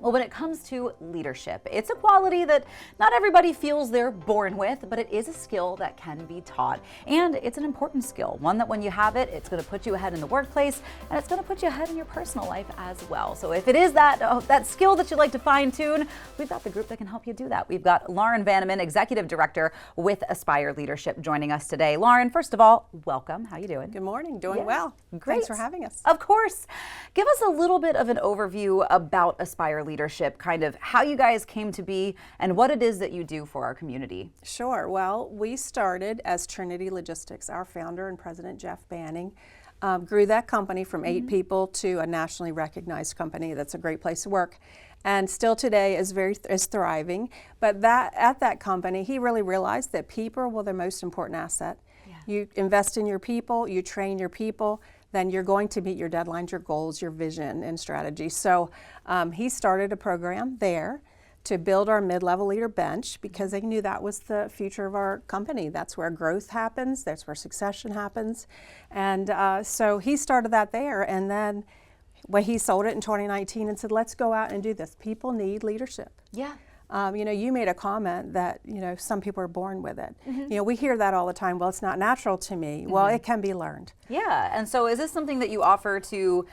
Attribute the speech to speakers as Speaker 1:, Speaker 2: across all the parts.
Speaker 1: Well, when it comes to leadership, it's a quality that not everybody feels they're born with, but it is a skill that can be taught. And it's an important skill, one that when you have it, it's going to put you ahead in the workplace, and it's going to put you ahead in your personal life as well. So if it is that skill that you'd like to fine tune, we've got the group that can help you do that. We've got Lauren Vanaman, Executive Director with Aspire Leadership, joining us today. Lauren, first of all, welcome. How you doing?
Speaker 2: Good morning. Doing well.
Speaker 1: Great.
Speaker 2: Thanks for having us.
Speaker 1: Of course. Give us a little bit of an overview about Aspire Leadership, kind of how you guys came to be and what it is that you do for our community.
Speaker 2: Sure. Well, we started as Trinity Logistics. Our founder and president, Jeff Banning, grew that company from 8 people to a nationally recognized company that's a great place to work, and still today is thriving. But at that company, he really realized that people were the most important asset. Yeah. You invest in your people, you train your people, then you're going to meet your deadlines, your goals, your vision, and strategy. So he started a program there to build our mid-level leader bench because they knew that was the future of our company. That's where growth happens, that's where succession happens. And so he started that there, and then when he sold it in 2019 and said, let's go out and do this. People need leadership.
Speaker 1: Yeah.
Speaker 2: You made a comment that, some people are born with it. We hear that all the time. Well, it's not natural to me. Well, it can be learned.
Speaker 1: Yeah. And so is this something that you offer to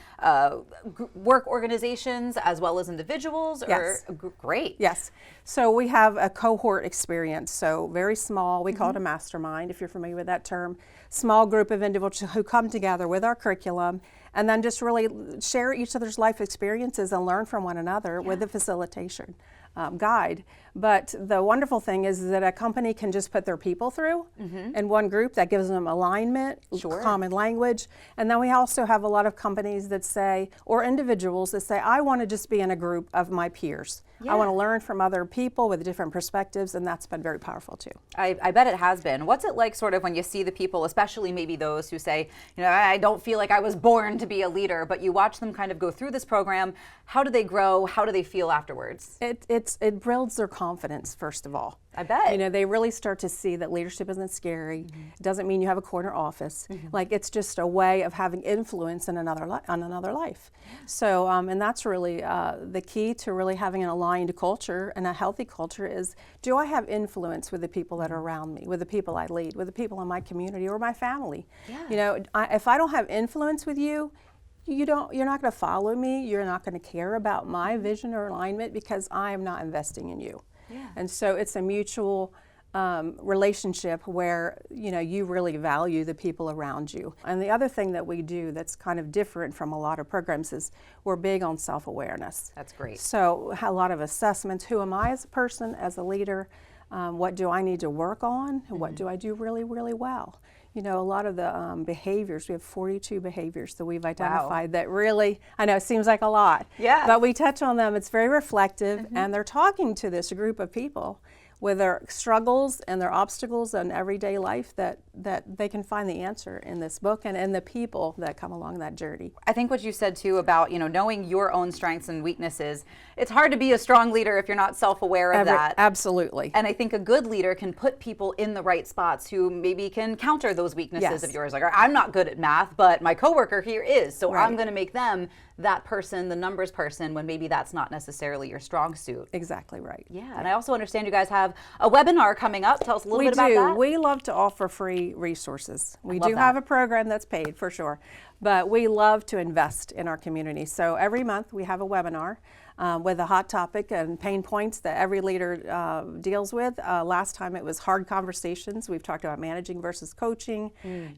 Speaker 1: work organizations as well as individuals?
Speaker 2: Yes.
Speaker 1: Great.
Speaker 2: Yes. So we have a cohort experience. So very small. We call it a mastermind, if you're familiar with that term. Small group of individuals who come together with our curriculum and then just really share each other's life experiences and learn from one another with the facilitation guide. But the wonderful thing is that a company can just put their people through in one group. That gives them alignment, common language. And then we also have a lot of companies that say, or individuals that say, I want to just be in a group of my peers. I want to learn from other people with different perspectives, and that's been very powerful too.
Speaker 1: I bet it has been. What's it like sort of when you see the people, especially maybe those who say, I don't feel like I was born to be a leader, but you watch them kind of go through this program. How do they grow? How do they feel afterwards?
Speaker 2: It builds their confidence, first of all.
Speaker 1: I bet.
Speaker 2: They really start to see that leadership isn't scary. It doesn't mean you have a corner office. Like, it's just a way of having influence in another life. So, and that's really the key to really having an aligned culture and a healthy culture is, do I have influence with the people that are around me, with the people I lead, with the people in my community or my family? Yeah. If I don't have influence with you, you're not going to follow me. You're not going to care about my vision or alignment because I am not investing in you. Yeah. And so it's a mutual relationship where you really value the people around you. And the other thing that we do that's kind of different from a lot of programs is we're big on self-awareness.
Speaker 1: That's great.
Speaker 2: So a lot of assessments. Who am I as a person, as a leader? What do I need to work on? And what do I do really, really well? A lot of the behaviors, we have 42 behaviors that we've identified that really, I know it seems like a lot, but we touch on them. It's very reflective, and they're talking to this group of people with their struggles and their obstacles in everyday life that they can find the answer in this book and in the people that come along that journey.
Speaker 1: I think what you said too about, knowing your own strengths and weaknesses, it's hard to be a strong leader if you're not self-aware of that.
Speaker 2: Absolutely.
Speaker 1: And I think a good leader can put people in the right spots who maybe can counter those weaknesses of yours. Like, I'm not good at math, but my coworker here is, so I'm going to make them that person, the numbers person, when maybe that's not necessarily your strong suit.
Speaker 2: Exactly right.
Speaker 1: Yeah, and I also understand you guys have a webinar coming up. Tell us a little bit about that.
Speaker 2: We love to offer free resources. We do have a program that's paid for sure, but we love to invest in our community. So every month we have a webinar with a hot topic and pain points that every leader deals with. Last time it was hard conversations. We've talked about managing versus coaching,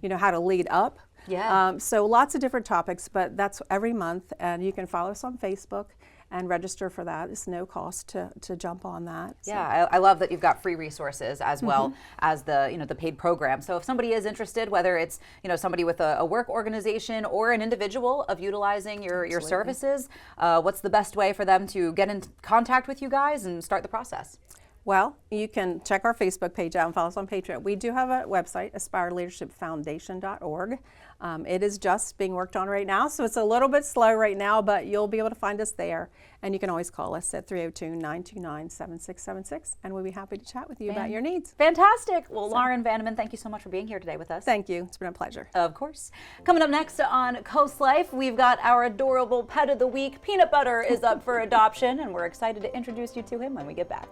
Speaker 2: how to lead up.
Speaker 1: Yeah.
Speaker 2: So lots of different topics, but that's every month, and you can follow us on Facebook and register for that. It's no cost to jump on that.
Speaker 1: Yeah, I love that you've got free resources as well as the paid program. So if somebody is interested, whether it's somebody with a work organization or an individual of utilizing your services, what's the best way for them to get in contact with you guys and start the process?
Speaker 2: Well, you can check our Facebook page out and follow us on Patreon. We do have a website, aspireleadershipfoundation.org. It is just being worked on right now, so it's a little bit slow right now, but you'll be able to find us there. And you can always call us at 302-929-7676, and we'll be happy to chat with you about your needs.
Speaker 1: Fantastic. Well, Lauren Vanaman, thank you so much for being here today with us.
Speaker 2: Thank you. It's been a pleasure.
Speaker 1: Of course. Coming up next on Coast Life, we've got our adorable pet of the week. Peanut Butter is up for adoption, and we're excited to introduce you to him when we get back.